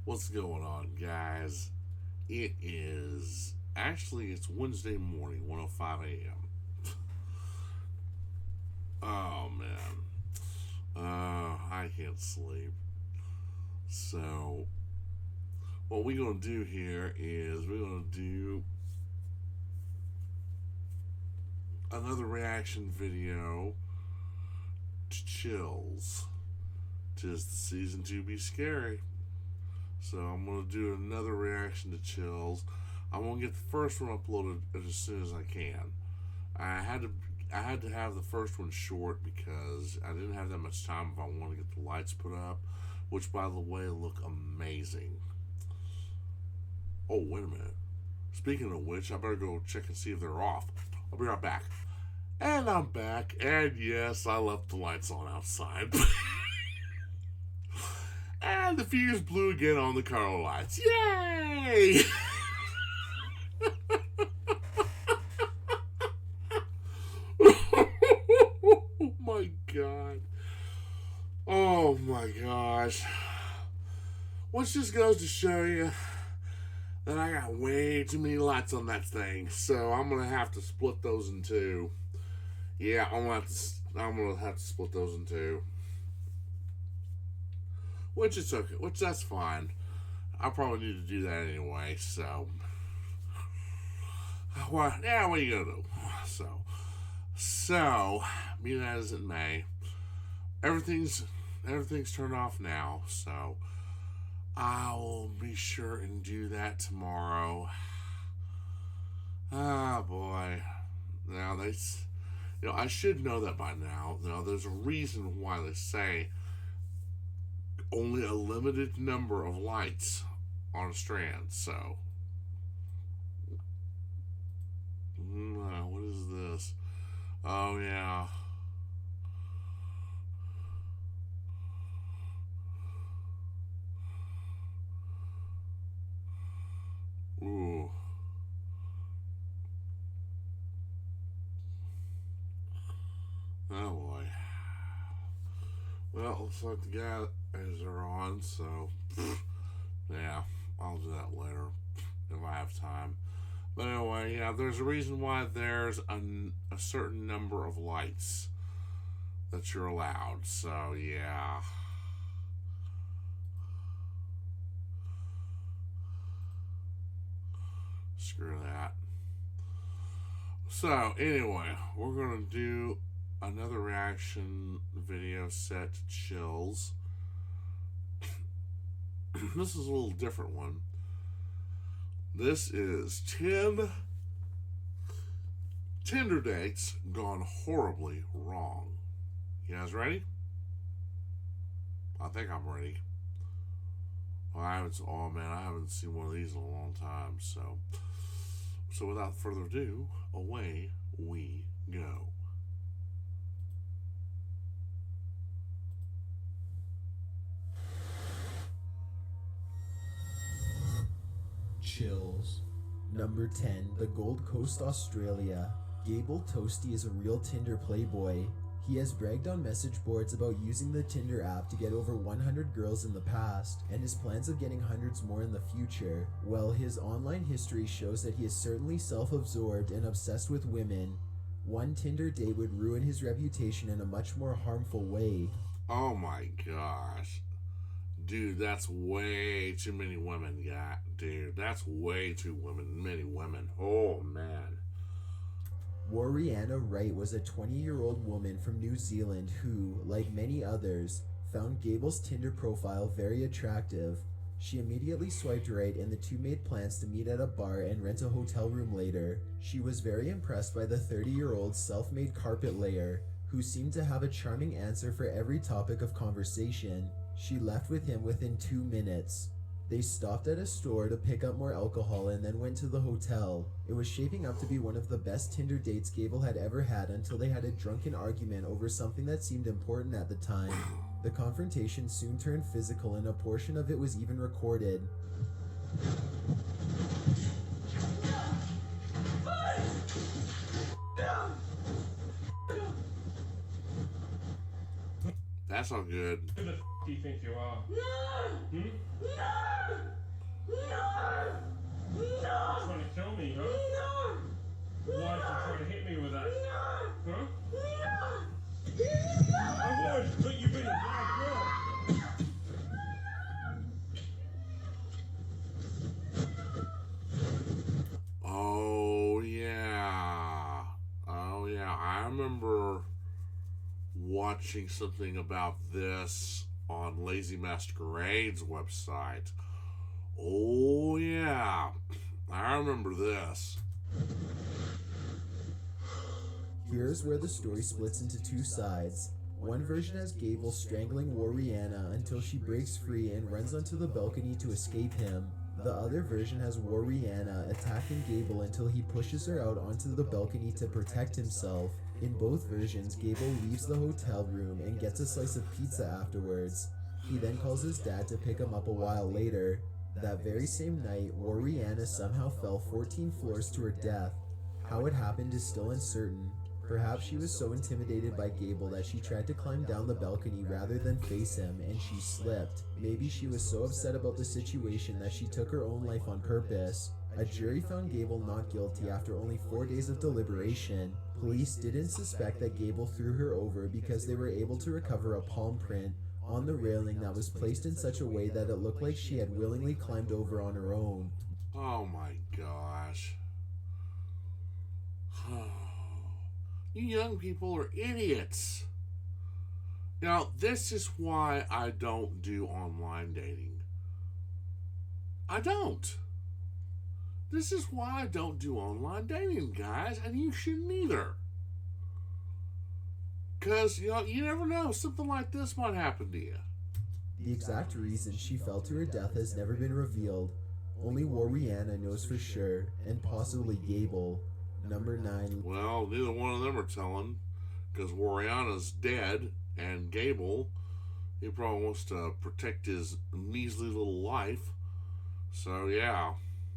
What's going on, guys? It's Wednesday morning, 1:05 a.m. Oh, man. I can't sleep. So, what we're going to do here is we're going to do another reaction video to Chills. 'Tis the season to be scary. So I'm going to do another reaction to Chills. I'm going to get the first one uploaded as soon as I can. I had to have the first one short because I didn't have that much time if I wanted to get the lights put up, which, by the way, look amazing. Oh, wait a minute. Speaking of which, I better go check and see if they're off. I'll be right back. And I'm back. And yes, I left the lights on outside. And the fuse blew again on the car lights. Yay! Oh my god. Oh my gosh. Which just goes to show you that I got way too many lights on that thing. So I'm going to have to split those in two. Yeah, I'm going to have to split those in two. Which is okay. Which that's fine. I probably need to do that anyway. So, well, yeah, what are you gonna do? So, be that as it may, everything's turned off now. So, I will be sure and do that tomorrow. Ah, boy. Now I should know that by now. Now, there's a reason why they say only a limited number of lights on a strand. So, what is this? Oh, yeah. Ooh. Oh, boy. Well, looks like the guys are on, so yeah, I'll do that later if I have time. But anyway, yeah, there's a reason why there's a certain number of lights that you're allowed, so yeah. Screw that. So, anyway, we're going to do another reaction video set to Chills. This is a little different one. This is 10 Tinder dates gone horribly wrong. You guys ready? I think I'm ready. Well, I haven't seen one of these in a long time. So without further ado, away we go. Chills. Number 10, the Gold Coast, Australia. Gable Toasty is a real Tinder playboy. He has bragged on message boards about using the Tinder app to get over 100 girls in the past, and his plans of getting hundreds more in the future. Well, his online history shows that he is certainly self-absorbed and obsessed with women. One Tinder date would ruin his reputation in a much more harmful way. Oh my gosh. Dude, that's way too many women, dude. That's way too many women. Oh, man. Wariana Wright was a 20-year-old woman from New Zealand who, like many others, found Gable's Tinder profile very attractive. She immediately swiped right, and the two made plans to meet at a bar and rent a hotel room later. She was very impressed by the 30-year-old self-made carpet layer, who seemed to have a charming answer for every topic of conversation. She left with him within 2 minutes. They stopped at a store to pick up more alcohol and then went to the hotel. It was shaping up to be one of the best Tinder dates Gable had ever had until they had a drunken argument over something that seemed important at the time. The confrontation soon turned physical, and a portion of it was even recorded. That's not good. Who the f*** do you think you are? No! Hmm? No! watching something about this on Lazy Masquerade's website. Oh, yeah. I remember this. Here's where the story splits into two sides. One version has Gable strangling Wariana until she breaks free and runs onto the balcony to escape him. The other version has Wariana attacking Gable until he pushes her out onto the balcony to protect himself. In both versions, Gable leaves the hotel room and gets a slice of pizza afterwards. He then calls his dad to pick him up a while later. That very same night, Wariana somehow fell 14 floors to her death. How it happened is still uncertain. Perhaps she was so intimidated by Gable that she tried to climb down the balcony rather than face him, and she slipped. Maybe she was so upset about the situation that she took her own life on purpose. A jury found Gable not guilty after only 4 days of deliberation. Police didn't suspect that Gable threw her over because they were able to recover a palm print on the railing that was placed in such a way that it looked like she had willingly climbed over on her own. Oh my gosh. You young people are idiots. Now, this is why I don't do online dating. I don't. This is why I don't do online dating, guys, and you shouldn't either. Because, you never know, something like this might happen to you. The exact reason she fell to her death has never been revealed. Only Wariana knows for sure, and possibly Gable. Number 9. Well, neither one of them are telling, because Wariana's dead, and Gable, he probably wants to protect his measly little life. So, yeah.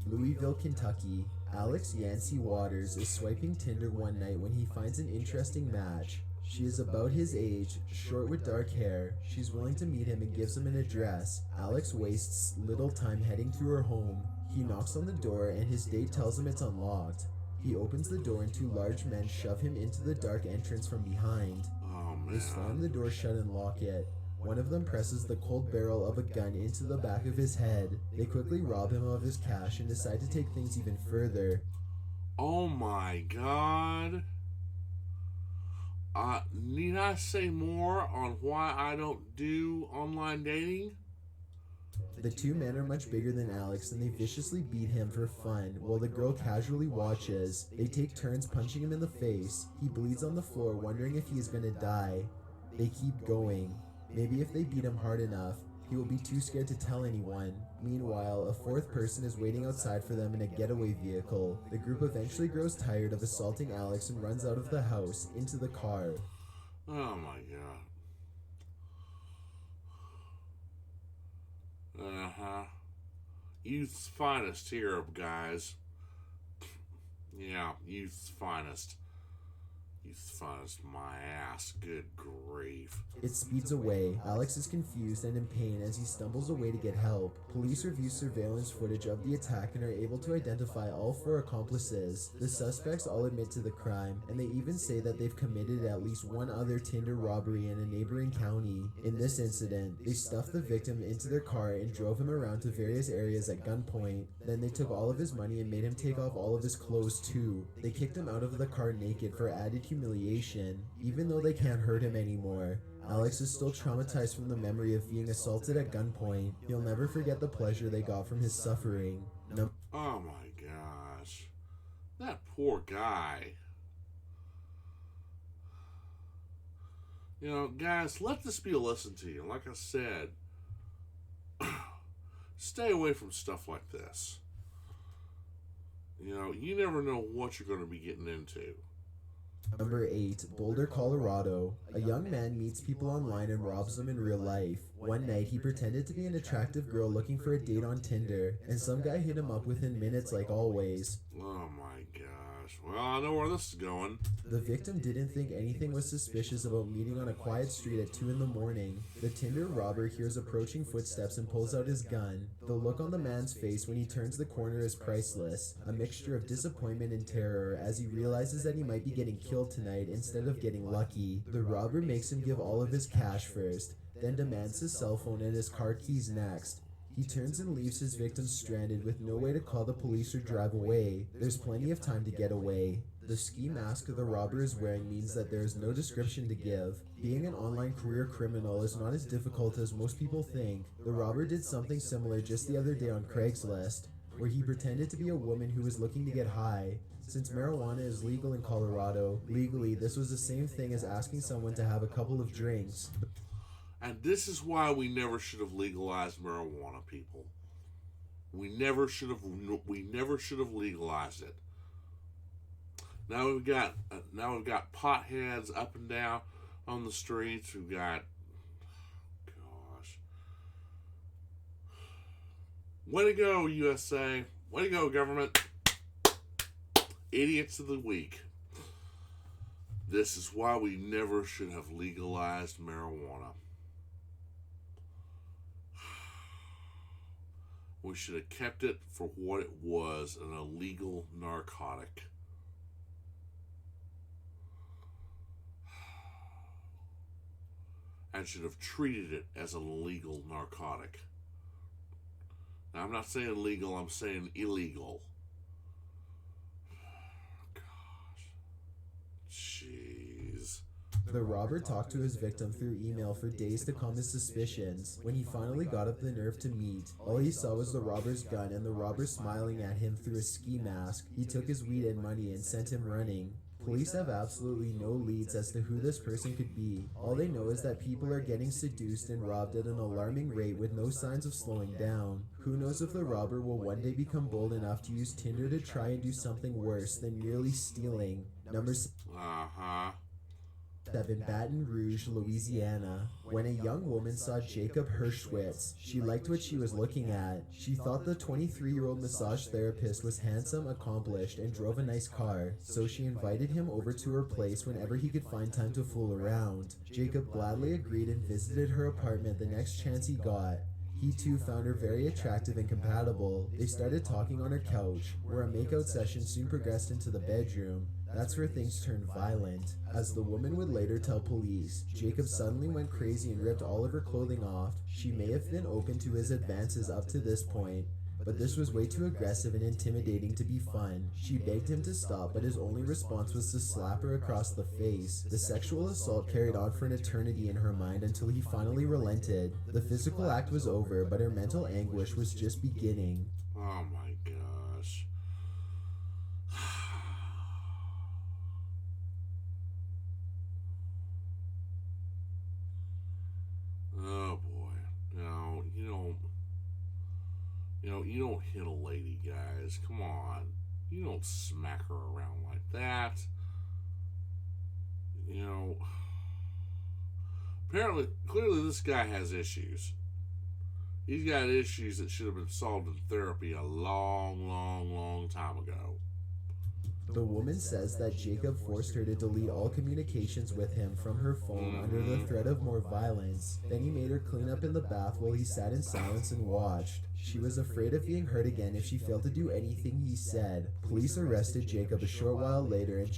Louisville, Kentucky. Alex Yancey Waters is swiping Tinder one night when he finds an interesting match. She is about his age, short with dark hair. She's willing to meet him and gives him an address. Alex wastes little time heading to her home. He knocks on the door and his date tells him it's unlocked. He opens the door and 2 large men shove him into the dark entrance from behind. Oh, man. They slam the door shut and lock it. One of them presses the cold barrel of a gun into the back of his head. They quickly rob him of his cash and decide to take things even further. Oh my God. Need I say more on why I don't do online dating? The 2 men are much bigger than Alex and they viciously beat him for fun while the girl casually watches. They take turns punching him in the face. He bleeds on the floor, wondering if he is going to die. They keep going. Maybe if they beat him hard enough, he will be too scared to tell anyone. Meanwhile, a 4th person is waiting outside for them in a getaway vehicle. The group eventually grows tired of assaulting Alex and runs out of the house, into the car. Oh my God. Youth's finest here, guys. Yeah, youth's finest. Youth's finest, my ass. Good grief. It speeds away. Alex is confused and in pain as he stumbles away to get help. Police review surveillance footage of the attack and are able to identify all 4 accomplices. The suspects all admit to the crime, and they even say that they've committed at least 1 other Tinder robbery in a neighboring county. In this incident, they stuffed the victim into their car and drove him around to various areas at gunpoint. Then they took all of his money and made him take off all of his clothes too. They kicked him out of the car naked for added humiliation. Even though they can't hurt him anymore, Alex is still traumatized from the memory of being assaulted at gunpoint. He'll never forget the pleasure they got from his suffering. Oh my gosh. That poor guy. Guys, let this be a lesson to you. Like I said, stay away from stuff like this. You never know what you're going to be getting into. Number 8. Boulder, Colorado. A young man meets people online and robs them in real life. One night, he pretended to be an attractive girl looking for a date on Tinder, and some guy hit him up within minutes like always. Oh my gosh. Well, I know where this is going. The victim didn't think anything was suspicious about meeting on a quiet street at 2 in the morning. The Tinder robber hears approaching footsteps and pulls out his gun. The look on the man's face when he turns the corner is priceless, a mixture of disappointment and terror as he realizes that he might be getting killed tonight instead of getting lucky. The robber makes him give all of his cash first, then demands his cell phone and his car keys next. He turns and leaves his victim stranded with no way to call the police or drive away. There's plenty of time to get away. The ski mask the robber is wearing means that there is no description to give. Being an online career criminal is not as difficult as most people think. The robber did something similar just the other day on Craigslist, where he pretended to be a woman who was looking to get high. Since marijuana is legal in Colorado, legally this was the same thing as asking someone to have a couple of drinks. And this is why we never should have legalized marijuana, people. We never should have legalized it. Now we've got potheads up and down on the streets. We've got, gosh, way to go, USA! Way to go, government! Idiots of the week. This is why we never should have legalized marijuana. We should have kept it for what it was, an illegal narcotic. And should have treated it as an illegal narcotic. Now, I'm not saying legal, I'm saying illegal. Gosh. Jeez. The robber talked to his victim through email for days to calm his suspicions. When he finally got up the nerve to meet, all he saw was the robber's gun and the robber smiling at him through a ski mask. He took his weed and money and sent him running. Police have absolutely no leads as to who this person could be. All they know is that people are getting seduced and robbed at an alarming rate with no signs of slowing down. Who knows if the robber will one day become bold enough to use Tinder to try and do something worse than merely stealing. Number 7, Baton Rouge, Louisiana. When a young woman saw Jacob Hirschwitz, she liked what she was looking at. She thought the 23-year-old massage therapist was handsome, accomplished, and drove a nice car, so she invited him over to her place whenever he could find time to fool around. Jacob gladly agreed and visited her apartment the next chance he got. He too found her very attractive and compatible. They started talking on her couch, where a makeout session soon progressed into the bedroom. That's where things turned violent. As the woman would later tell police, Jacob suddenly went crazy and ripped all of her clothing off. She may have been open to his advances up to this point, but this was way too aggressive and intimidating to be fun. She begged him to stop, but his only response was to slap her across the face. The sexual assault carried on for an eternity in her mind until he finally relented. The physical act was over, but her mental anguish was just beginning. Oh my gosh. Oh boy. No, you don't hit a lady, guys. Come on. You don't smack her around like that. Clearly this guy has issues. He's got issues that should have been solved in therapy a long, long, long time ago. The woman says that Jacob forced her to delete all communications with him from her phone under the threat of more violence. Then he made her clean up in the bath while he sat in silence and watched. She was afraid of being hurt again if she failed to do anything he said. Police arrested Jacob a short while later and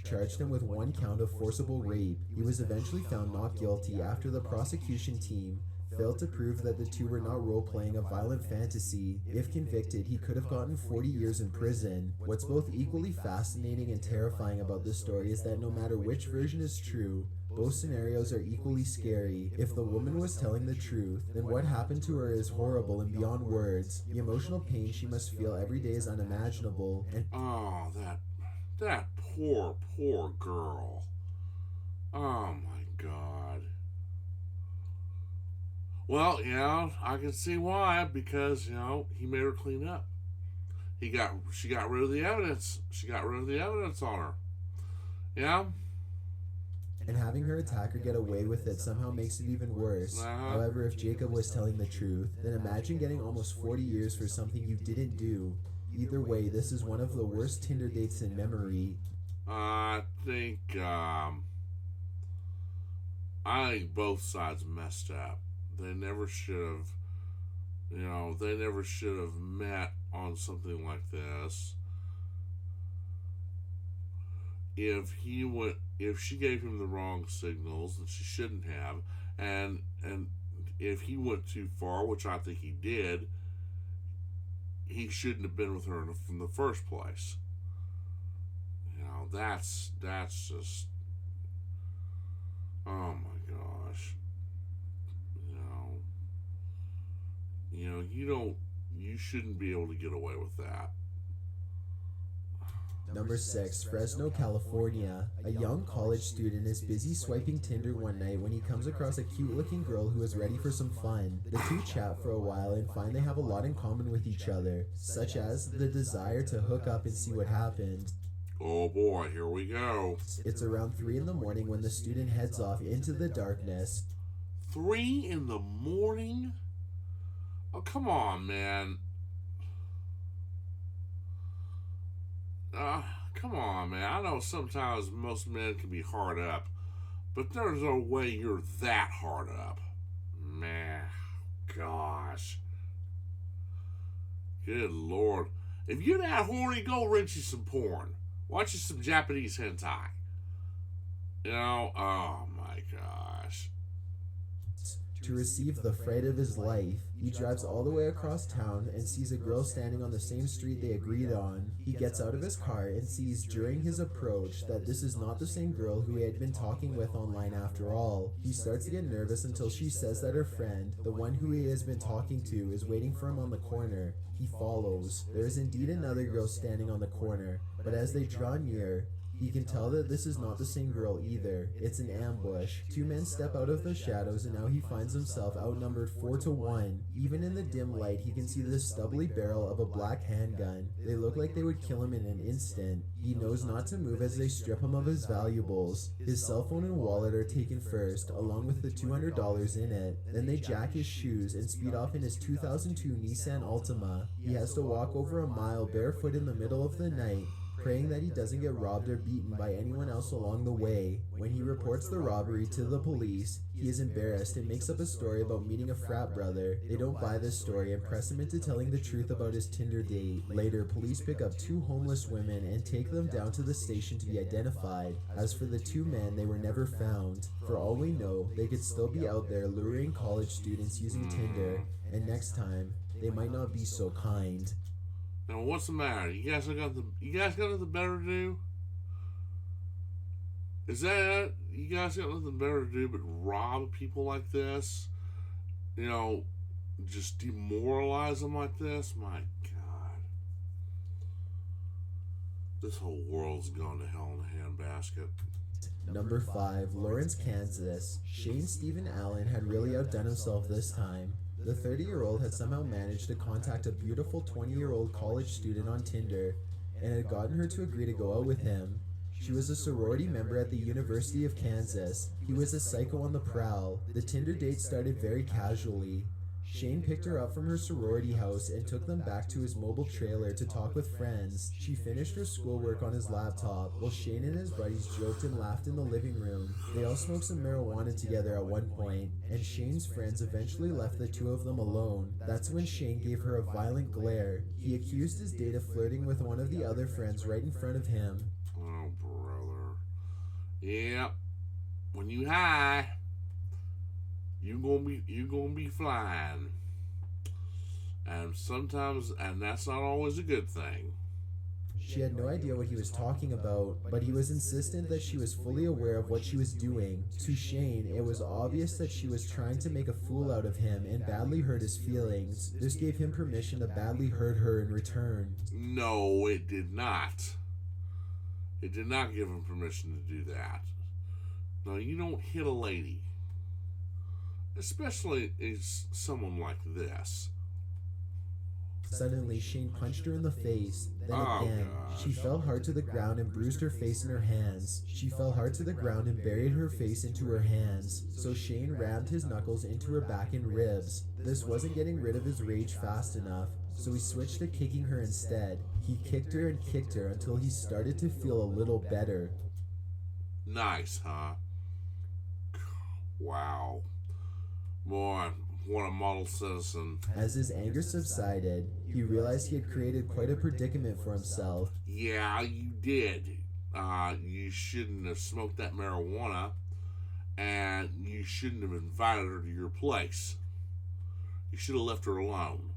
charged him with 1 count of forcible rape. He was eventually found not guilty after the prosecution team failed to prove that the two were not role-playing a violent fantasy. If convicted, he could have gotten 40 years in prison. What's both equally fascinating and terrifying about this story is that no matter which version is true, both scenarios are equally scary. If the woman was telling the truth, then what happened to her is horrible and beyond words. The emotional pain she must feel every day is unimaginable. And that poor girl. Oh my God. Well, I can see why, because, he made her clean up. She got rid of the evidence. She got rid of the evidence on her. Yeah? And having her attacker get away with it somehow makes it even worse. However, if Jacob was telling the truth, then imagine getting almost 40 years for something you didn't do. Either way, this is one of the worst Tinder dates in memory. I think both sides messed up. They never should have met on something like this. If she gave him the wrong signals, then she shouldn't have, and if he went too far, which I think he did, he shouldn't have been with her from the first place. know, that's just, oh my gosh. You shouldn't be able to get away with that. Number 6, Fresno, California. A young college student is busy swiping Tinder one night when he comes across a cute-looking girl who is ready for some fun. The two chat for a while and find they have a lot in common with each other, such as the desire to hook up and see what happens. Oh boy, here we go. It's around 3 in the morning when the student heads off into the darkness. 3 in the morning? Oh, come on, man. Come on, man. I know sometimes most men can be hard up, but there's no way you're that hard up. Man, gosh. Good Lord. If you're that horny, go rent you some porn. Watch you some Japanese hentai. Oh my gosh. To receive the fright of his life, he drives all the way across town and sees a girl standing on the same street they agreed on. He gets out of his car and sees during his approach that this is not the same girl who he had been talking with online after all. He starts to get nervous until she says that her friend, the one who he has been talking to, is waiting for him on the corner. He follows. There is indeed another girl standing on the corner, but as they draw near, he can tell that this is not the same girl either. It's an ambush. 2 men step out of the shadows and now he finds himself outnumbered 4-1. Even in the dim light, he can see the stubbly barrel of a black handgun. They look like they would kill him in an instant. He knows not to move as they strip him of his valuables. His cell phone and wallet are taken first, along with the $200 in it. Then they jack his shoes and speed off in his 2002 Nissan Altima. He has to walk over a mile barefoot in the middle of the night, praying that he doesn't get robbed or beaten by anyone else along the way. When he reports the robbery to the police, he is embarrassed and makes up a story about meeting a frat brother. They don't buy this story and press him into telling the truth about his Tinder date. Later, police pick up 2 homeless women and take them down to the station to be identified. As for the 2 men, they were never found. For all we know, they could still be out there luring college students using Tinder, and next time, they might not be so kind. Now, what's the matter? You guys got nothing better to do? Is that it? You guys got nothing better to do but rob people like this? Just demoralize them like this? My God. This whole world's gone to hell in a handbasket. Number 5, Lawrence, Kansas. Shane Stephen Allen had really outdone himself this time. The 30-year-old had somehow managed to contact a beautiful 20-year-old college student on Tinder and had gotten her to agree to go out with him. She was a sorority member at the University of Kansas. He was a psycho on the prowl. The Tinder date started very casually. Shane picked her up from her sorority house and took them back to his mobile trailer to talk with friends. She finished her schoolwork on his laptop, while Shane and his buddies joked and laughed in the living room. They all smoked some marijuana together at one point, and Shane's friends eventually left the 2 of them alone. That's when Shane gave her a violent glare. He accused his date of flirting with one of the other friends right in front of him. Oh, brother. Yep. When you high, you gonna be flying, and that's not always a good thing. She had no idea what he was talking about, but he was insistent that she was fully aware of what she was doing. To Shane, it was obvious that she was trying to make a fool out of him and badly hurt his feelings. This gave him permission to badly hurt her in return. No, it did not. It did not give him permission to do that. No, you don't hit a lady. Especially someone like this. Suddenly, Shane punched her in the face. Then again, she fell hard to the ground and bruised her face in her hands. She fell hard to the ground and buried her face into her hands. So Shane rammed his knuckles into her back and ribs. This wasn't getting rid of his rage fast enough, so he switched to kicking her instead. He kicked her and kicked her until he started to feel a little better. Nice, huh? Wow. Boy, what a model citizen. As his anger subsided, he realized he had created quite a predicament for himself. Yeah, you did. You shouldn't have smoked that marijuana, and you shouldn't have invited her to your place. You should have left her alone.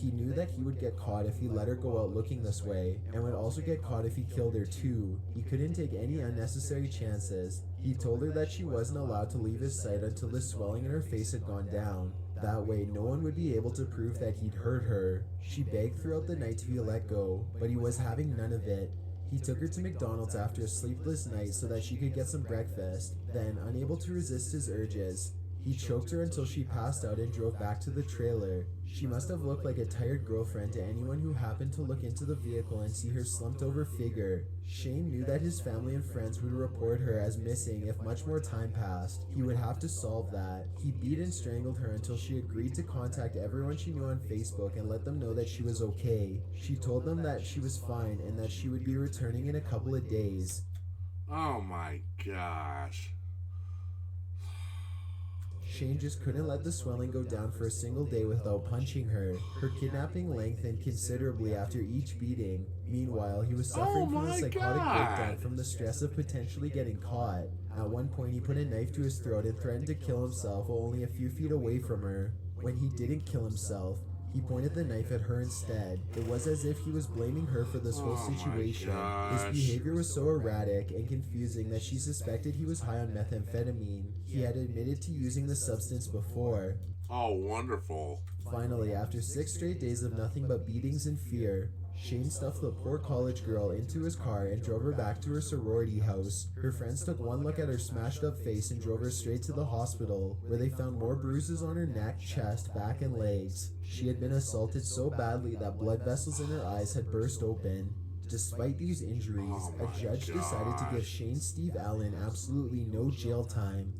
He knew that he would get caught if he let her go out looking this way, and would also get caught if he killed her too. He couldn't take any unnecessary chances. He told her that she wasn't allowed to leave his sight until the swelling in her face had gone down. That way, no one would be able to prove that he'd hurt her. She begged throughout the night to be let go, but he was having none of it. He took her to McDonald's after a sleepless night so that she could get some breakfast. Then, unable to resist his urges, he choked her until she passed out and drove back to the trailer. She must have looked like a tired girlfriend to anyone who happened to look into the vehicle and see her slumped over figure. Shane knew that his family and friends would report her as missing if much more time passed. He would have to solve that. He beat and strangled her until she agreed to contact everyone she knew on Facebook and let them know that she was okay. She told them that she was fine and that she would be returning in a couple of days. Oh my gosh. Shane just couldn't let the swelling go down for a single day without punching her. Her kidnapping lengthened considerably after each beating. Meanwhile, he was suffering from a psychotic breakdown from the stress of potentially getting caught. At one point, he put a knife to his throat and threatened to kill himself while only a few feet away from her. When he didn't kill himself, he pointed the knife at her instead. It was as if he was blaming her for this whole situation. His behavior was so erratic and confusing that she suspected he was high on methamphetamine. He had admitted to using the substance before. Oh, wonderful. Finally, after 6 straight days of nothing but beatings and fear, Shane stuffed the poor college girl into his car and drove her back to her sorority house. Her friends took one look at her smashed up face and drove her straight to the hospital, where they found more bruises on her neck, chest, back, and legs. She had been assaulted so badly that blood vessels in her eyes had burst open. Despite these injuries, a judge decided to give Shane Steve Allen absolutely no jail time.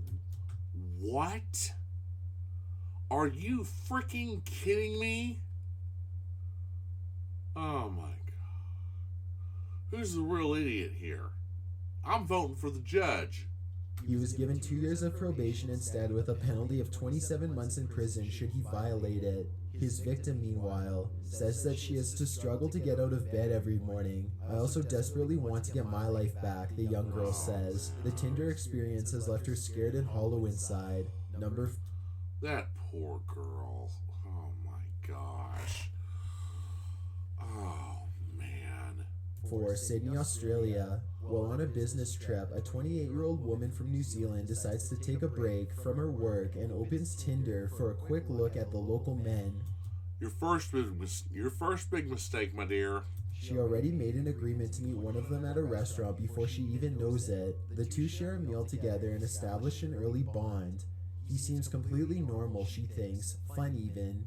What? Are you freaking kidding me? Oh my god. Who's the real idiot here? I'm voting for the judge. He was given 2 years of probation instead, with a penalty of 27 months in prison should he violate it. His victim, meanwhile, says that she has to struggle to get out of bed every morning. I also desperately want to get my life back, the young girl says. The Tinder experience has left her scared and hollow inside. That poor girl. Oh my gosh. Oh man. 4. Sydney, Australia. While on a business trip, a 28-year-old woman from New Zealand decides to take a break from her work and opens Tinder for a quick look at the local men. Your first big mistake, my dear. She already made an agreement to meet one of them at a restaurant before she even knows it. The two share a meal together and establish an early bond. He seems completely normal, she thinks, fun even.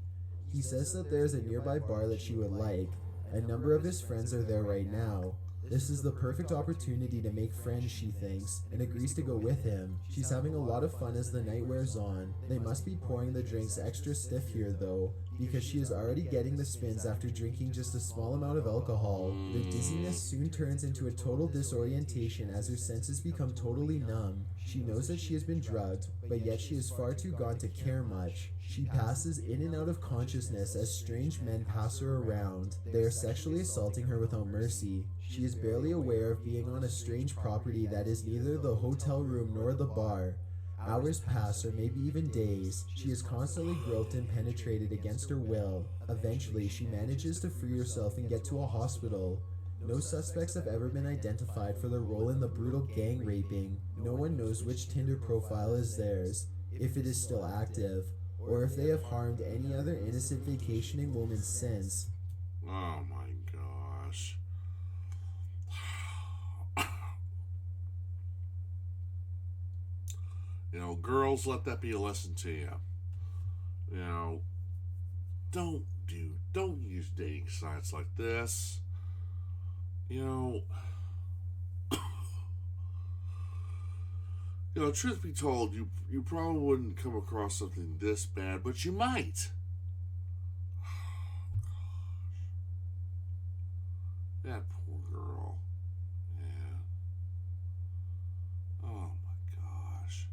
He says that there's a nearby bar that she would like. A number of his friends are there right now. This is the perfect opportunity to make friends, she thinks, and agrees to go with him. She's having a lot of fun as the night wears on. They must be pouring the drinks extra stiff here, though, because she is already getting the spins after drinking just a small amount of alcohol. The dizziness soon turns into a total disorientation as her senses become totally numb. She knows that she has been drugged, but yet she is far too gone to care much. She passes in and out of consciousness as strange men pass her around. They are sexually assaulting her without mercy. She is barely aware of being on a strange property that is neither the hotel room nor the bar. Hours pass, or maybe even days. She is constantly groped and penetrated against her will. Eventually, she manages to free herself and get to a hospital. No suspects have ever been identified for their role in the brutal gang raping. No one knows which Tinder profile is theirs, if it is still active, or if they have harmed any other innocent vacationing woman since. Oh my gosh. You know, girls, let that be a lesson to you. You know, don't use dating sites like this. You know, truth be told, you probably wouldn't come across something this bad, but you might. Oh, gosh. That poor girl. Yeah. Oh my gosh.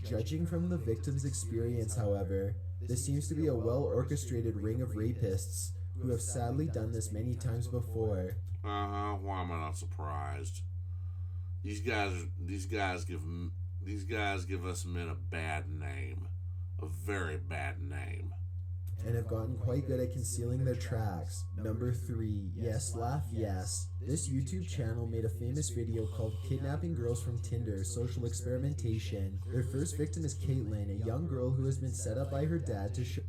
Judging from the victim's experience, however, this seems to be a well-orchestrated ring of rapists who have sadly done this many times before. Why am I not surprised? These guys give us men a bad name. A very bad name. And have gotten quite good at concealing their tracks. Number 3, Yes Laugh Yes. This YouTube channel made a famous video called Kidnapping Girls from Tinder, Social Experimentation. Their first victim is Caitlin, a young girl who has been set up by her dad to show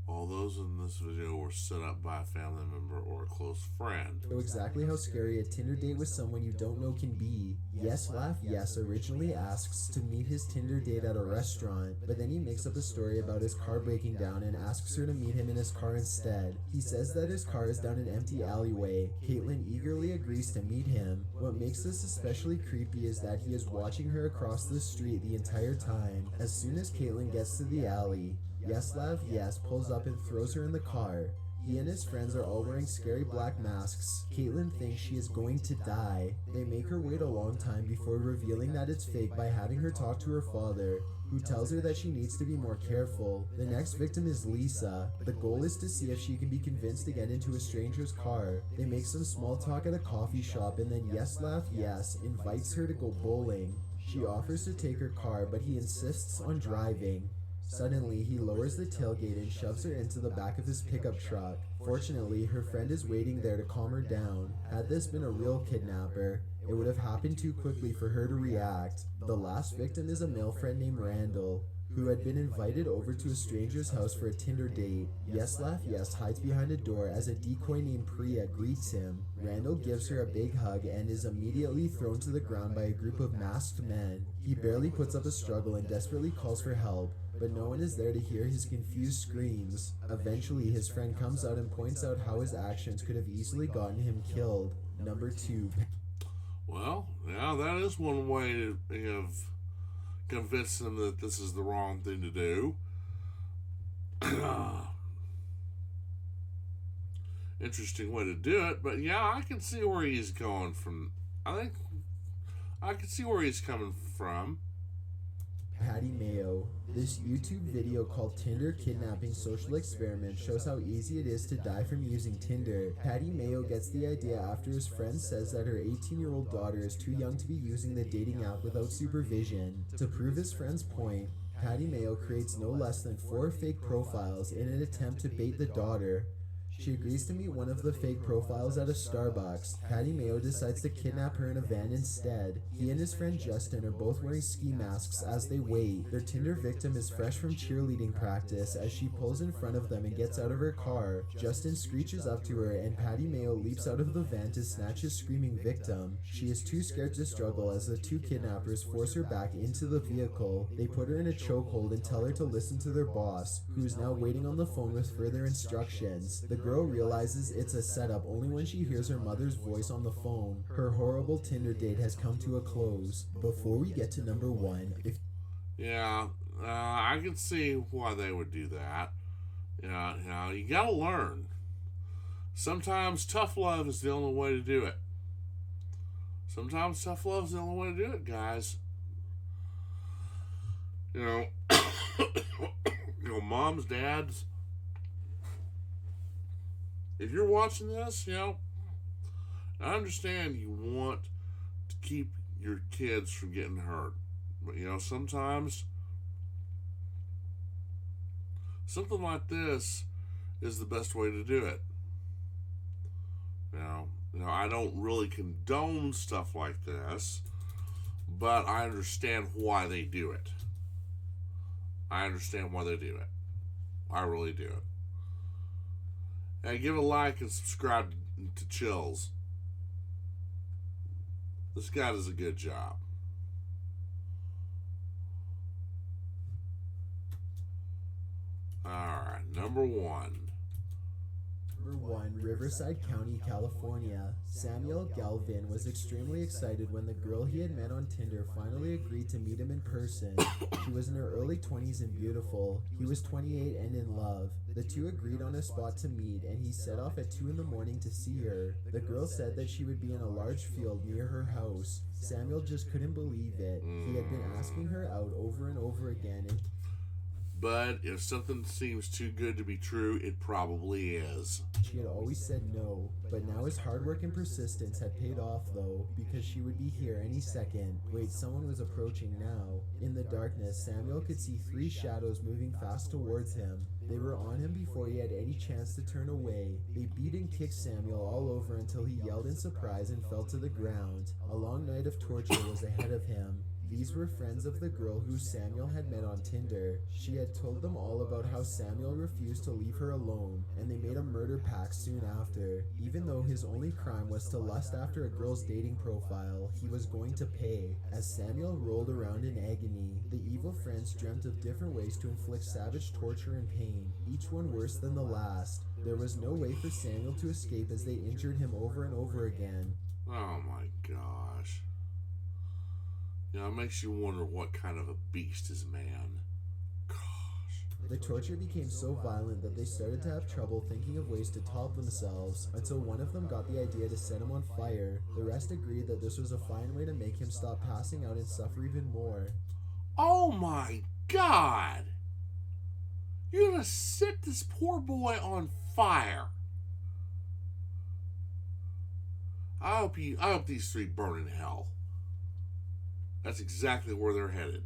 All those in this video were set up by a family member or a close friend. exactly how scary a Tinder date with someone you don't know can be. Yes Laugh Yes originally asks to meet his Tinder date at a restaurant, but then he makes up a story about his car breaking down and asks her to meet him in his car instead. He says that his car is down an empty alleyway. Caitlin eagerly agrees to meet him. What makes this especially creepy is that he is watching her across the street the entire time. As soon as Caitlin gets to the alley, Yes Laugh Yes pulls up and throws her in the car. He and his friends are all wearing scary black masks. Caitlin thinks she is going to die. They make her wait a long time before revealing that it's fake by having her talk to her father, who tells her that she needs to be more careful. The next victim is Lisa. The goal is to see if she can be convinced to get into a stranger's car. They make some small talk at a coffee shop, and then Yes Laugh Yes invites her to go bowling. She offers to take her car, but he insists on driving. Suddenly, he lowers the tailgate and shoves her into the back of his pickup truck. Fortunately, her friend is waiting there to calm her down. Had this been a real kidnapper, it would have happened too quickly for her to react. The last victim is a male friend named Randall, who had been invited over to a stranger's house for a Tinder date. Yes Laugh Yes hides behind a door as a decoy named Priya greets him. Randall gives her a big hug and is immediately thrown to the ground by a group of masked men. He barely puts up a struggle and desperately calls for help, but no one is there to hear his confused screams. Eventually, his friend comes out and points out how his actions could have easily gotten him killed. Number 2. Well, yeah, that is one way of convincing them that this is the wrong thing to do. Interesting way to do it, but yeah, I can see where he's going from. I can see where he's coming from. Patty Mayo. This YouTube video called Tinder Kidnapping Social Experiment shows how easy it is to die from using Tinder. Patty Mayo gets the idea after his friend says that her 18-year-old daughter is too young to be using the dating app without supervision. To prove his friend's point, Patty Mayo creates no less than 4 fake profiles in an attempt to bait the daughter. She agrees to meet one of the fake profiles at a Starbucks. Patty Mayo decides to kidnap her in a van instead. He and his friend Justin are both wearing ski masks as they wait. Their Tinder victim is fresh from cheerleading practice as she pulls in front of them and gets out of her car. Justin screeches up to her and Patty Mayo leaps out of the van to snatch his screaming victim. She is too scared to struggle as the 2 kidnappers force her back into the vehicle. They put her in a chokehold and tell her to listen to their boss, who is now waiting on the phone with further instructions. The girl realizes it's a setup only when she hears her mother's voice on the phone. Her horrible Tinder date has come to a close. Before we get to number 1, I can see why they would do that. Yeah, you gotta learn. Sometimes tough love is the only way to do it. Sometimes tough love is the only way to do it, guys. Moms, dads, if you're watching this, I understand you want to keep your kids from getting hurt. But, sometimes something like this is the best way to do it. I don't really condone stuff like this, but I understand why they do it. I really do it. Hey, give it a like and subscribe to Chills. This guy does a good job. Alright, number 1. Number 1, Riverside County, California. Samuel Galvin was extremely excited when the girl he had met on Tinder finally agreed to meet him in person. She was in her early 20s and beautiful. He was 28 and in love. The 2 agreed on a spot to meet, and he set off at 2 in the morning to see her. The girl said that she would be in a large field near her house. Samuel just couldn't believe it. He had been asking her out over and over again, and But if something seems too good to be true, it probably is. She had always said no, but now his hard work and persistence had paid off though, because she would be here any second. Wait, someone was approaching now. In the darkness, Samuel could see 3 shadows moving fast towards him. They were on him before he had any chance to turn away. They beat and kicked Samuel all over until he yelled in surprise and fell to the ground. A long night of torture was ahead of him. These were friends of the girl who Samuel had met on Tinder. She had told them all about how Samuel refused to leave her alone, and they made a murder pact soon after. Even though his only crime was to lust after a girl's dating profile, he was going to pay. As Samuel rolled around in agony, the evil friends dreamt of different ways to inflict savage torture and pain, each one worse than the last. There was no way for Samuel to escape as they injured him over and over again. Oh my gosh. You know, it makes you wonder what kind of a beast is man. Gosh. The torture became so violent that they started to have trouble thinking of ways to top themselves, until one of them got the idea to set him on fire. The rest agreed that this was a fine way to make him stop passing out and suffer even more. Oh my God! You're gonna set this poor boy on fire. I hope these 3 burn in hell. That's exactly where they're headed.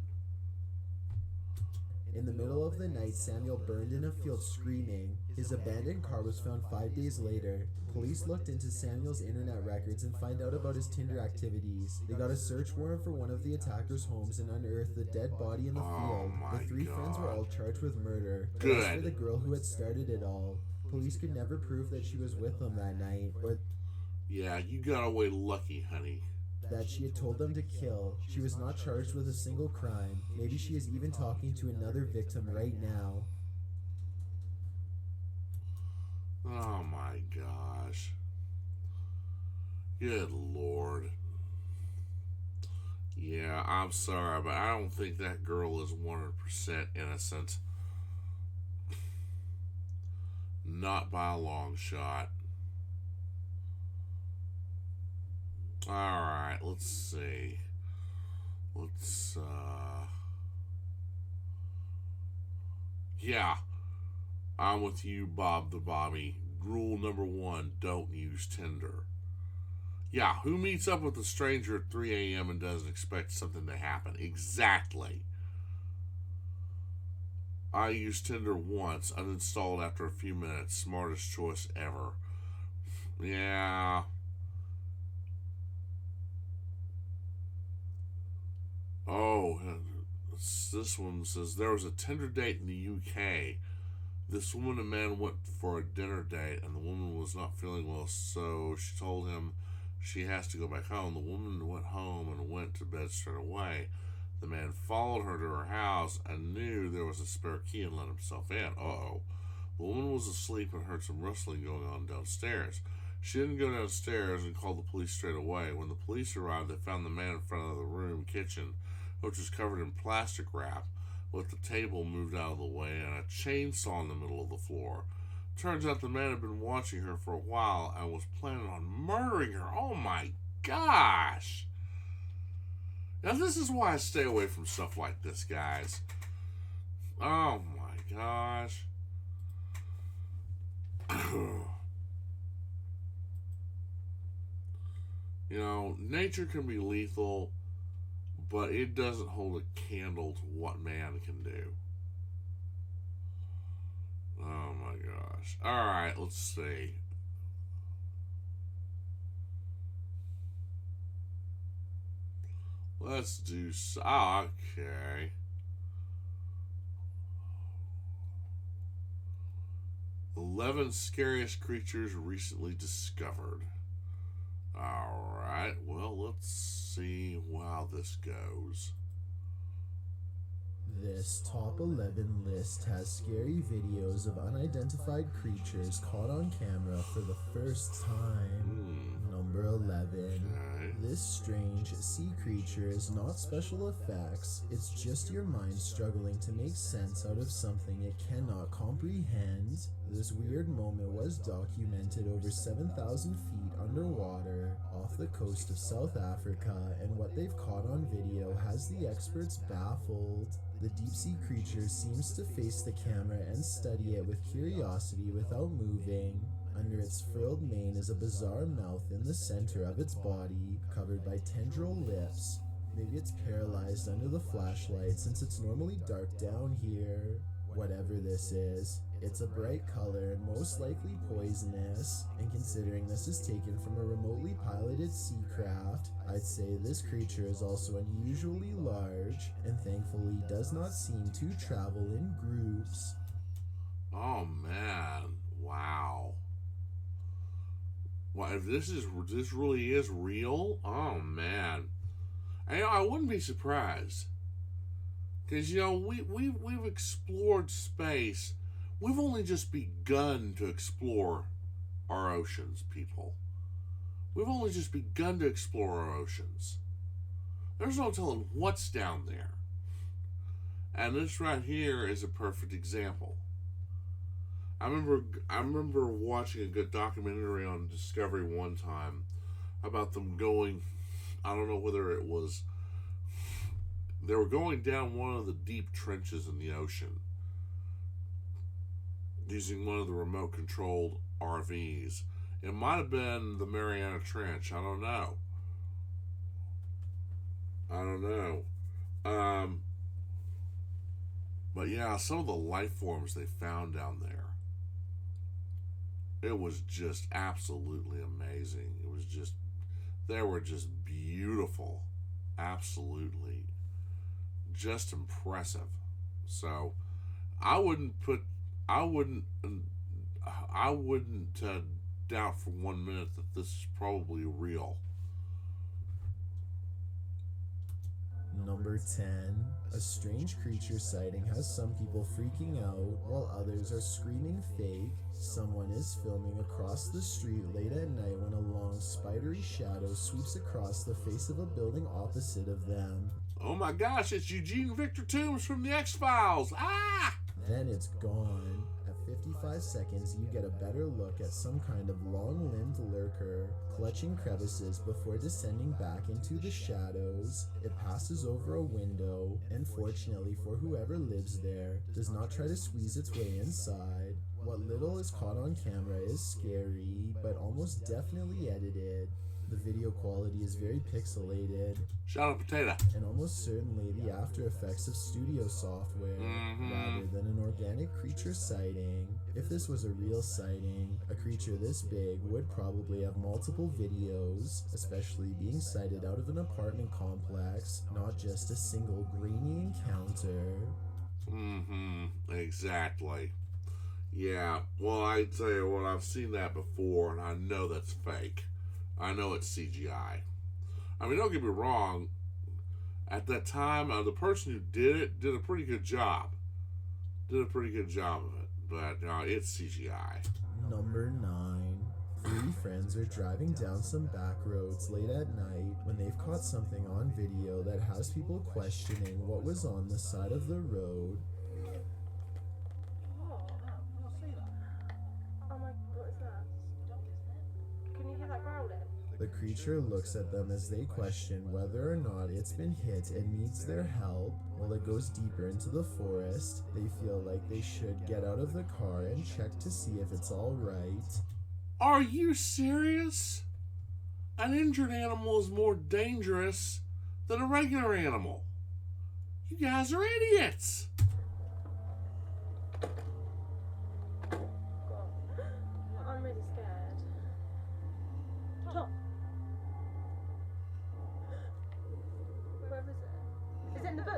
In the middle of the night, Samuel burned in a field screaming. His abandoned car was found 5 days later. Police looked into Samuel's internet records and found out about his Tinder activities. They got a search warrant for one of the attackers' homes and unearthed the dead body in the field. The 3 friends were all charged with murder. Good. As for the girl who had started it all, police could never prove that she was with them that night, or Yeah, you got away lucky, honey. that she had told them to kill. She was not charged with a single crime. Maybe she is even talking to another victim right now. Oh my gosh. Good Lord. Yeah, I'm sorry, but I don't think that girl is 100% innocent. Not by a long shot. Alright, let's see. Yeah. I'm with you, Bob the Bobby. Rule number 1, don't use Tinder. Yeah, who meets up with a stranger at 3 a.m. and doesn't expect something to happen? Exactly. I used Tinder once, uninstalled after a few minutes. Smartest choice ever. Yeah. Oh, this one says there was a Tinder date in the UK. This woman and man went for a dinner date, and the woman was not feeling well, so she told him she has to go back home. The woman went home and went to bed straight away. The man followed her to her house and knew there was a spare key and let himself in. Uh-oh. The woman was asleep and heard some rustling going on downstairs. She didn't go downstairs and called the police straight away. When the police arrived, they found the man in front of the room kitchen, which was covered in plastic wrap, with the table moved out of the way and a chainsaw in the middle of the floor. Turns out the man had been watching her for a while and was planning on murdering her. Oh my gosh! Now this is why I stay away from stuff like this, guys. Oh my gosh. You know, nature can be lethal, but it doesn't hold a candle to what man can do. Oh my gosh. Alright, let's see. Let's do... okay. "11 scariest creatures recently discovered." Alright, well, let's see how this goes. This top 11 list has scary videos of unidentified creatures caught on camera for the first time. Number 11. Okay. This strange sea creature is not special effects, it's just your mind struggling to make sense out of something it cannot comprehend. This weird moment was documented over 7,000 feet underwater off the coast of South Africa, and what they've caught on video has the experts baffled. The deep-sea creature seems to face the camera and study it with curiosity without moving. Under its frilled mane is a bizarre mouth in the center of its body, covered by tendril lips. Maybe it's paralyzed under the flashlight since it's normally dark down here. Whatever this is, it's a bright color and most likely poisonous, and considering this is taken from a remotely piloted sea craft, I'd say this creature is also unusually large, and thankfully does not seem to travel in groups. Oh man, wow. Well, if this really is real, oh man. And, I wouldn't be surprised. Because, we've explored space. We've only just begun to explore our oceans, people. We've only just begun to explore our oceans. There's no telling what's down there. And this right here is a perfect example. I remember watching a good documentary on Discovery one time about them going, I don't know whether it was, they were going down one of the deep trenches in the ocean using one of the remote controlled RVs. It might have been the Mariana Trench. I don't know. But yeah, some of the life forms they found down there, it was just absolutely amazing. They were just beautiful. Absolutely. Just impressive. So, I wouldn't doubt for 1 minute that this is probably real. Number 10. A strange creature sighting has some people freaking out, while others are screaming fake. Someone is filming across the street late at night when a long, spidery shadow sweeps across the face of a building opposite of them. Oh my gosh, it's Eugene Victor Toombs from the X-Files! Ah! Then it's gone. At 55 seconds, you get a better look at some kind of long-limbed lurker, clutching crevices before descending back into the shadows. It passes over a window, and fortunately for whoever lives there, does not try to squeeze its way inside. What little is caught on camera is scary, but almost definitely edited. The video quality is very pixelated. Shot a potato. And almost certainly the after effects of studio software, rather than an organic creature sighting. If this was a real sighting, a creature this big would probably have multiple videos, especially being sighted out of an apartment complex, not just a single grainy encounter. Exactly. Yeah, well, I tell you what, I've seen that before, and I know that's fake. I know it's CGI. I mean, don't get me wrong. At that time, the person who did it did a pretty good job. Did a pretty good job of it. But it's CGI. Number 9. 3 friends are driving down some back roads late at night when they've caught something on video that has people questioning what was on the side of the road. The creature looks at them as they question whether or not it's been hit and needs their help. While it goes deeper into the forest, they feel like they should get out of the car and check to see if it's all right. Are you serious? An injured animal is more dangerous than a regular animal. You guys are idiots. I'm really scared. Tom. Where is it? Is it in the bush?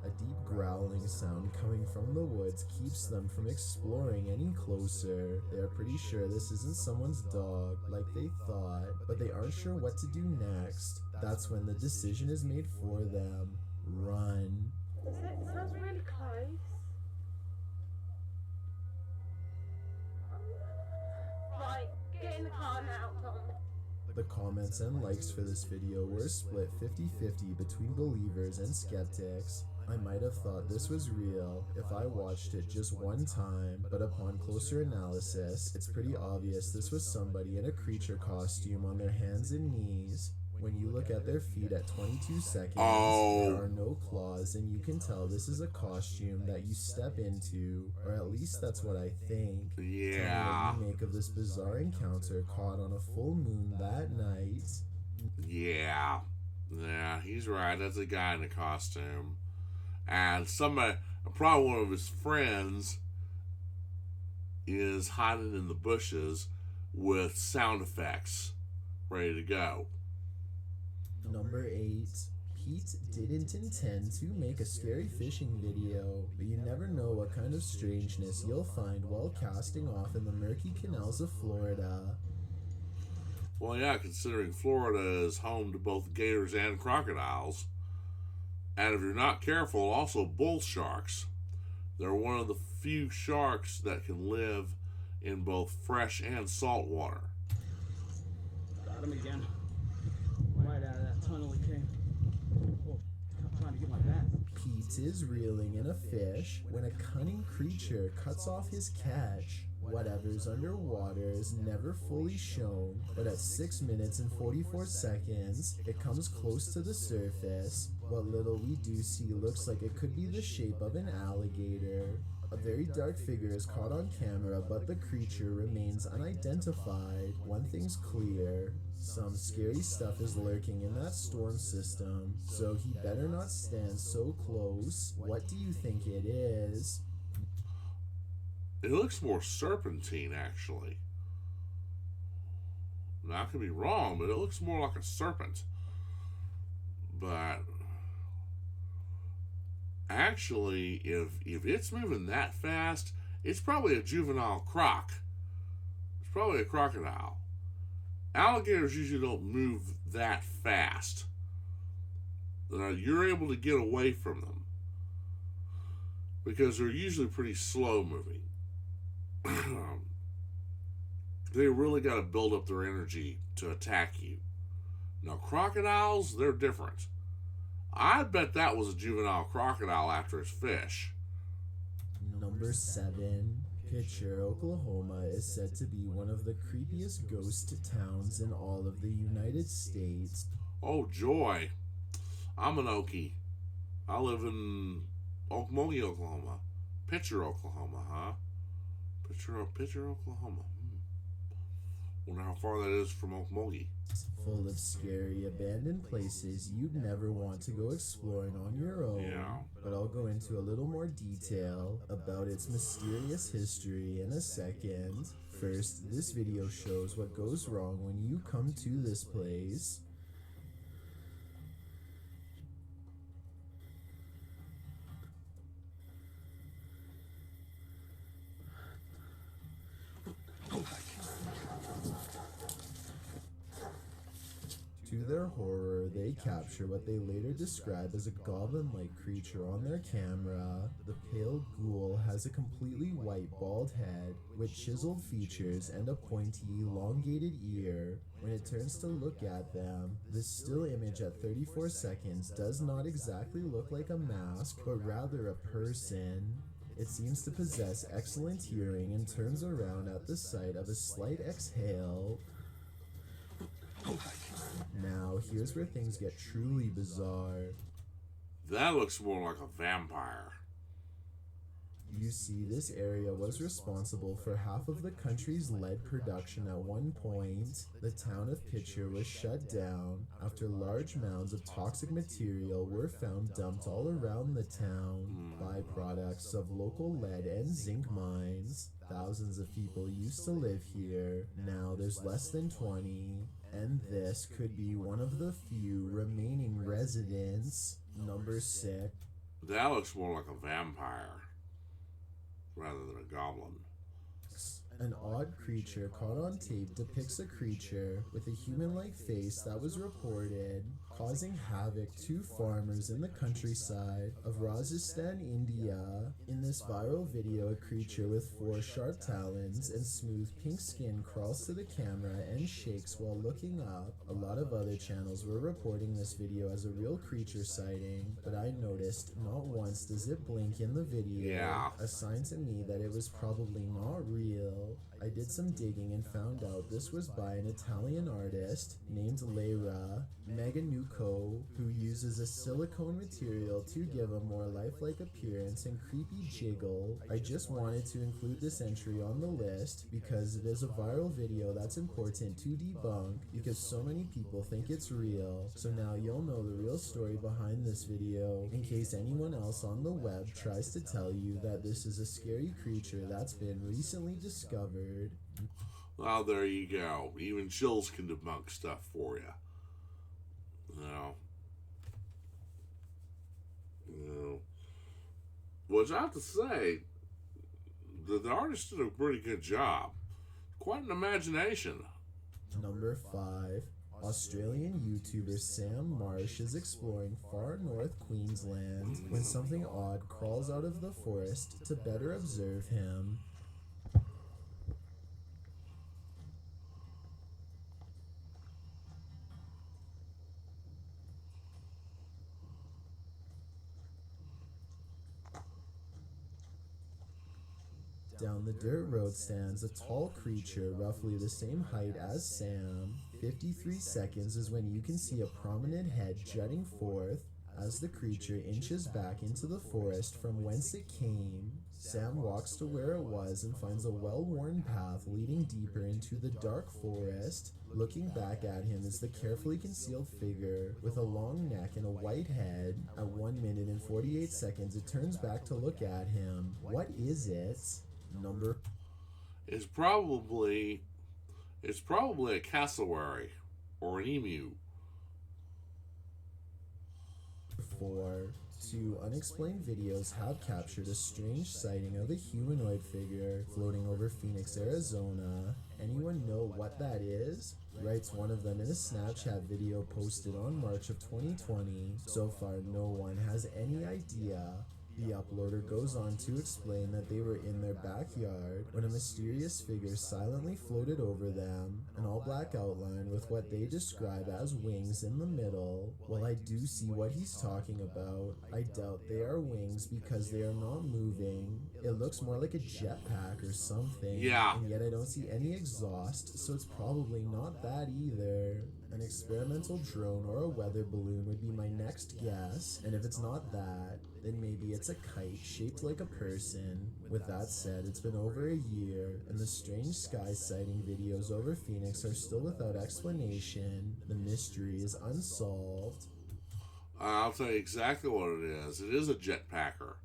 A deep growling sound coming from the woods keeps them from exploring any closer. They are pretty sure this isn't someone's dog, like they thought, but they aren't sure what to do next. That's when the decision is made for them. Run. Is it? It sounds really close. Right, get in the car now, Tom. The comments and likes for this video were split 50-50 between believers and skeptics. I might have thought this was real if I watched it just one time, but upon closer analysis, it's pretty obvious this was somebody in a creature costume on their hands and knees. When you look at their feet at 22 seconds, Oh. there are no claws, and you can tell this is a costume that you step into, or at least that's what I think. Yeah. Tell me what you make of this bizarre encounter caught on a full moon that night. Yeah. Yeah, he's right. That's a guy in a costume. And somebody, probably one of his friends, is hiding in the bushes with sound effects ready to go. Number 8. Pete didn't intend to make a scary fishing video, but you never know what kind of strangeness you'll find while casting off in the murky canals of Florida. Well, yeah, considering Florida is home to both gators and crocodiles. And if you're not careful, also bull sharks. They're one of the few sharks that can live in both fresh and salt water. Got him again. Right out of that tunnel he came. Oh, I'm trying to get my bat. Pete is reeling in a fish when a cunning creature cuts off his catch. Whatever's underwater is never fully shown, but at 6 minutes and 44 seconds, it comes close to the surface. What little we do see looks like it could be the shape of an alligator. A very dark figure is caught on camera, but the creature remains unidentified. One thing's clear. Some scary stuff is lurking in that storm system, so he better not stand so close. What do you think it is? It looks more serpentine, actually. Now, I could be wrong, but it looks more like a serpent. But actually, if it's moving that fast, it's probably a juvenile croc. It's probably a crocodile. Alligators usually don't move that fast. You're able to get away from them because they're usually pretty slow moving. They really got to build up their energy to attack you. Now, crocodiles, they're different. I bet that was a juvenile crocodile after his fish. Number 7. Pitcher, Oklahoma is said to be one of the creepiest ghost towns in all of the United States. Oh, joy. I'm an Okie. I live in Okmulgee, Oklahoma. Pitcher, Oklahoma, huh? Pitcher, Oklahoma. Wonder how far that is from Okmulgee. Full of scary abandoned places you'd never want to go exploring on your own. Yeah. But I'll go into a little more detail about its mysterious history in a second. First, this video shows what goes wrong when you come to this place. To their horror, they capture what they later describe as a goblin-like creature on their camera. The pale ghoul has a completely white bald head with chiseled features and a pointy, elongated ear. When it turns to look at them, this still image at 34 seconds does not exactly look like a mask, but rather a person. It seems to possess excellent hearing and turns around at the sight of a slight exhale. Now, here's where things get truly bizarre. That looks more like a vampire. You see, this area was responsible for half of the country's lead production at one point. The town of Pitcher was shut down after large mounds of toxic material were found dumped all around the town. Byproducts of local lead and zinc mines. Thousands of people used to live here. Now there's less than 20. And this could be one of the few remaining residents. Number 6. That looks more like a vampire rather than a goblin. An odd creature caught on tape depicts a creature with a human-like face that was reported causing havoc to farmers in the countryside of Rajasthan, India. In this viral video, a creature with 4 sharp talons and smooth pink skin crawls to the camera and shakes while looking up. A lot of other channels were reporting this video as a real creature sighting, but I noticed not once does it blink in the video, Yeah. a sign to me that it was probably not real. I I did some digging and found out this was by an Italian artist named Leira Meganuco, who uses a silicone material to give a more lifelike appearance and creepy jiggle. I just wanted to include this entry on the list because it is a viral video that's important to debunk because so many people think it's real. So now you'll know the real story behind this video in case anyone else on the web tries to tell you that this is a scary creature that's been recently discovered. Well, there you go. Even chills can debunk stuff for you. Which I have to say, the artist did a pretty good job. Quite an imagination. Number 5. Australian YouTuber Sam Marsh is exploring far north Queensland when something odd crawls out of the forest to better observe him. Down the dirt road stands a tall creature roughly the same height as Sam. 53 seconds is when you can see a prominent head jutting forth as the creature inches back into the forest from whence it came. Sam walks to where it was and finds a well-worn path leading deeper into the dark forest. Looking back at him is the carefully concealed figure with a long neck and a white head. At 1 minute and 48 seconds, it turns back to look at him. What is it? Number It's probably a cassowary or an emu. 4. 2 unexplained videos have captured a strange sighting of a humanoid figure floating over Phoenix, Arizona. Anyone know what that is? Writes one of them in a Snapchat video posted on March of 2020. So far, no one has any idea. The uploader goes on to explain that they were in their backyard when a mysterious figure silently floated over them, an all-black outline with what they describe as wings in the middle. While I do see what he's talking about, I doubt they are wings because they are not moving. It looks more like a jetpack or something. Yeah. And yet I don't see any exhaust, so it's probably not that either. An experimental drone or a weather balloon would be my next guess, and if it's not that, then maybe it's a kite shaped like a person. With that said, it's been over a year, and the strange sky sighting videos over Phoenix are still without explanation. The mystery is unsolved. I'll tell you exactly what it is. It is a jetpacker,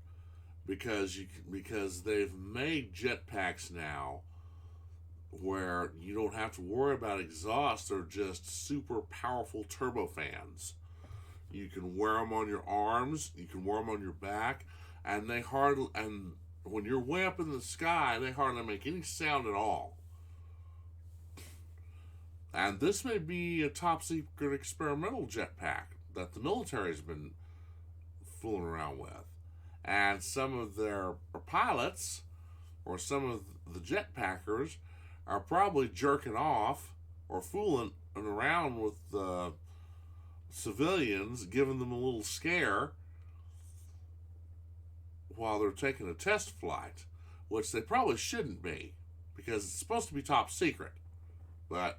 because they've made jetpacks now where you don't have to worry about exhaust. They're just super powerful turbofans. You can wear them on your arms, you can wear them on your back, and when you're way up in the sky, they hardly make any sound at all. And this may be a top secret experimental jetpack that the military's been fooling around with. And some of their pilots, or some of the jetpackers, are probably jerking off or fooling around with civilians, giving them a little scare while they're taking a test flight, which they probably shouldn't be because it's supposed to be top secret. But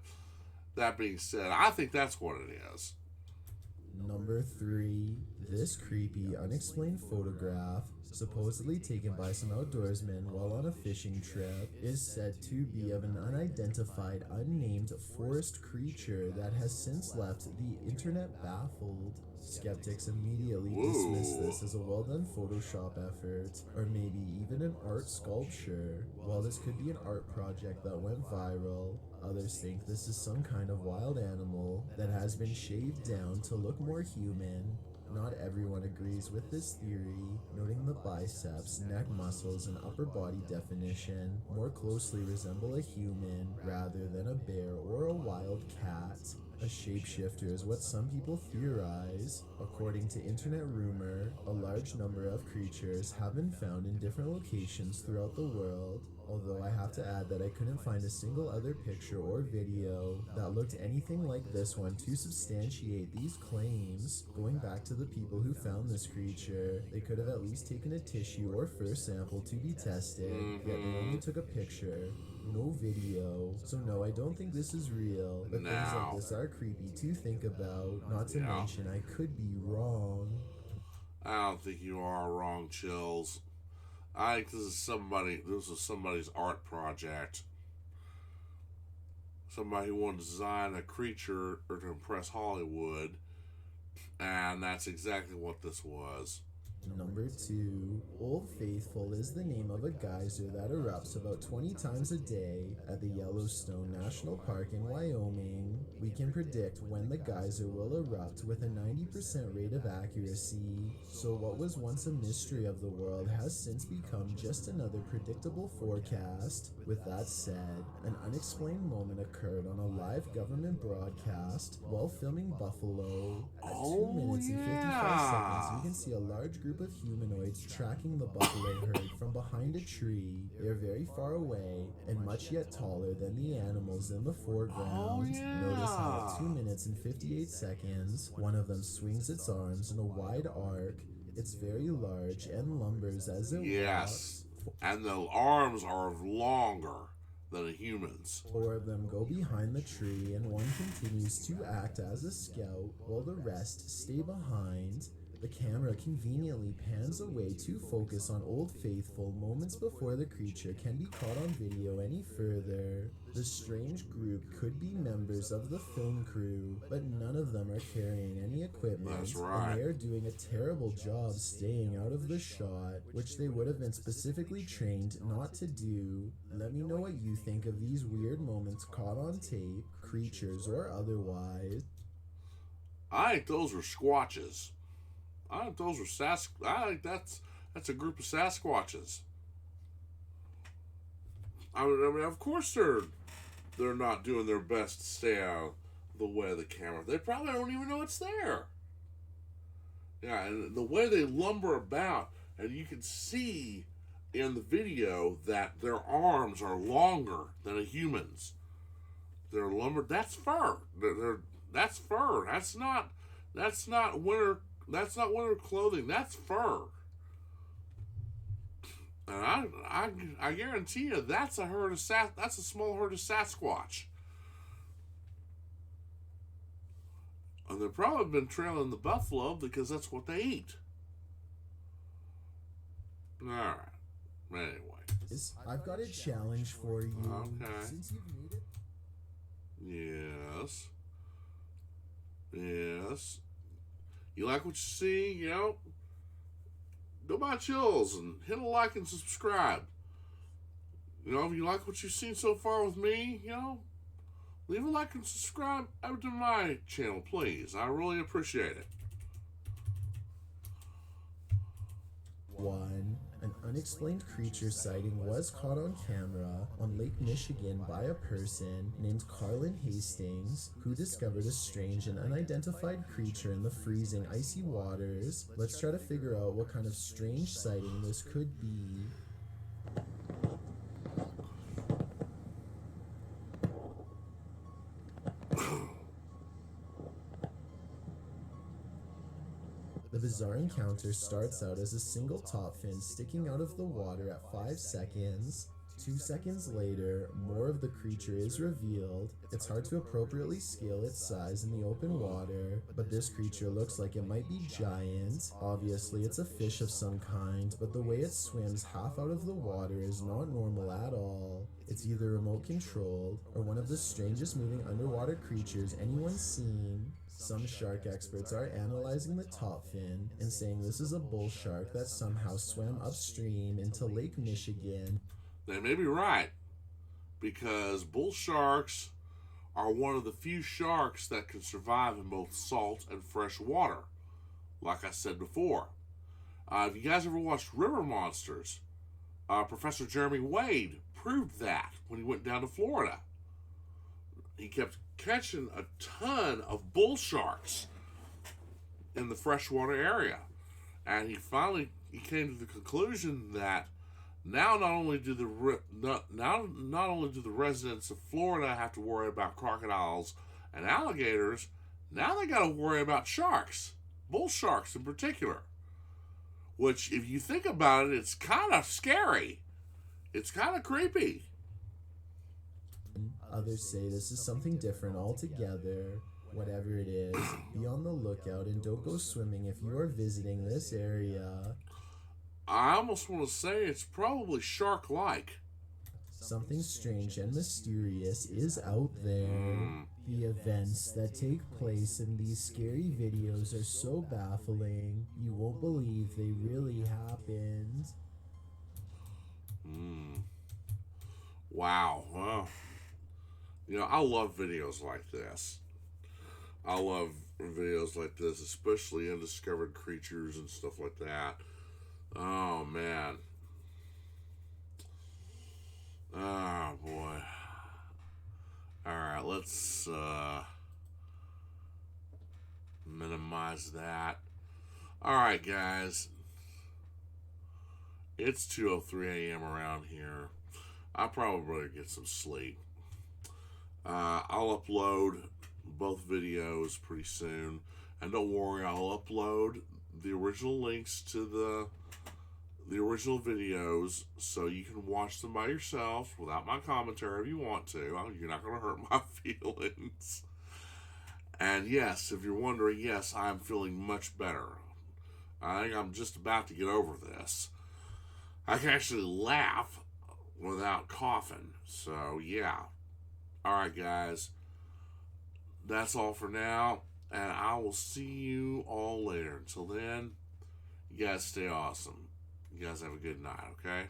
that being said, I think that's what it is. Number 3. This creepy, unexplained photograph, supposedly taken by some outdoorsmen while on a fishing trip, is said to be of an unidentified, unnamed forest creature that has since left the internet baffled. Skeptics immediately dismiss this as a well-done Photoshop effort, or maybe even an art sculpture. While this could be an art project that went viral, others think this is some kind of wild animal that has been shaved down to look more human. Not everyone agrees with this theory, noting the biceps, neck muscles, and upper body definition more closely resemble a human rather than a bear or a wild cat. A shapeshifter is what some people theorize. According to internet rumor, a large number of creatures have been found in different locations throughout the world, although I have to add that I couldn't find a single other picture or video that looked anything like this one to substantiate these claims. Going back to the people who found this creature, they could have at least taken a tissue or fur sample to be tested, yet they only took a picture. No video. So no, I don't think this is real. But things Now. like this are creepy to think about. Not to Yeah. mention, I could be wrong. I don't think you are wrong, Chills. I think this is somebody's art project. Somebody who wanted to design a creature or to impress Hollywood, and that's exactly what this was. Number 2, Old Faithful is the name of a geyser that erupts about 20 times a day at the Yellowstone National Park in Wyoming. We can predict when the geyser will erupt with a 90% rate of accuracy. So what was once a mystery of the world has since become just another predictable forecast. With that said, an unexplained moment occurred on a live government broadcast while filming Buffalo. At 2 minutes and 55 seconds, you can see a large group of humanoids tracking the buffalo herd from behind a tree. They are very far away and much yet taller than the animals in the foreground. Notice how at 2 minutes and 58 seconds, one of them swings its arms in a wide arc. It's very large and lumbers as it Yes. walks. And the arms are longer than a human's. 4 of them go behind the tree and one continues to act as a scout while the rest stay behind. The camera conveniently pans away to focus on Old Faithful moments before the creature can be caught on video any further. The strange group could be members of the film crew, but none of them are carrying any equipment. That's right. And they are doing a terrible job staying out of the shot, which they would have been specifically trained not to do. Let me know what you think of these weird moments caught on tape, creatures or otherwise. I think those were squatches. I think those were I think that's a group of Sasquatches. I mean, of course they're not doing their best to stay out of the way of the camera. They probably don't even know it's there. Yeah, and the way they lumber about, and you can see in the video that their arms are longer than a human's. They're lumbered. That's fur. That's fur. That's not winter. That's not winter clothing. That's fur. And I guarantee you that's a small herd of Sasquatch. And they've probably been trailing the buffalo because that's what they eat. Alright. Anyway. I've got a challenge for you. Okay. Since you've made it. Yes. Yes. You like what you see, go by Chills and hit a like and subscribe. If you like what you've seen so far with me, leave a like and subscribe over to my channel, please. I really appreciate it. 1. An unexplained creature sighting was caught on camera on Lake Michigan by a person named Carlin Hastings, who discovered a strange and unidentified creature in the freezing, icy waters. Let's try to figure out what kind of strange sighting this could be. The bizarre encounter starts out as a single top fin sticking out of the water at 5 seconds. 2 seconds later, more of the creature is revealed. It's hard to appropriately scale its size in the open water, but this creature looks like it might be giant. Obviously, it's a fish of some kind, but the way it swims half out of the water is not normal at all. It's either remote controlled or one of the strangest moving underwater creatures anyone's seen. Some shark experts are analyzing the top fin and saying this is a bull shark that somehow swam upstream into Lake Michigan. They may be right, because bull sharks are one of the few sharks that can survive in both salt and fresh water, like I said before. If you guys ever watched River Monsters, Professor Jeremy Wade proved that when he went down to Florida. He kept catching a ton of bull sharks in the freshwater area, and he came to the conclusion that now not only do the residents of Florida have to worry about crocodiles and alligators, now they got to worry about sharks, bull sharks in particular. Which, if you think about it, it's kind of scary. It's kind of creepy. Others say this is something different altogether. Whatever it is, be on the lookout and don't go swimming if you are visiting this area. I almost want to say it's probably shark-like. Something strange and mysterious is out there. The events that take place in these scary videos are so baffling, you won't believe they really happened. Wow. Well, you know, I love videos like this. I love videos like this, especially undiscovered creatures and stuff like that. Oh, man. Oh, boy. Alright, let's minimize that. Alright, guys. It's 2:03 a.m. around here. I'll probably get some sleep. I'll upload both videos pretty soon. And don't worry, I'll upload the original links to the original videos so you can watch them by yourself without my commentary if you want to. You're not going to hurt my feelings. And yes, if you're wondering, yes, I'm feeling much better. I think I'm just about to get over this. I can actually laugh without coughing. So, yeah. Alright, guys. That's all for now. And I will see you all later. Until then, you guys stay awesome. You guys have a good night, okay?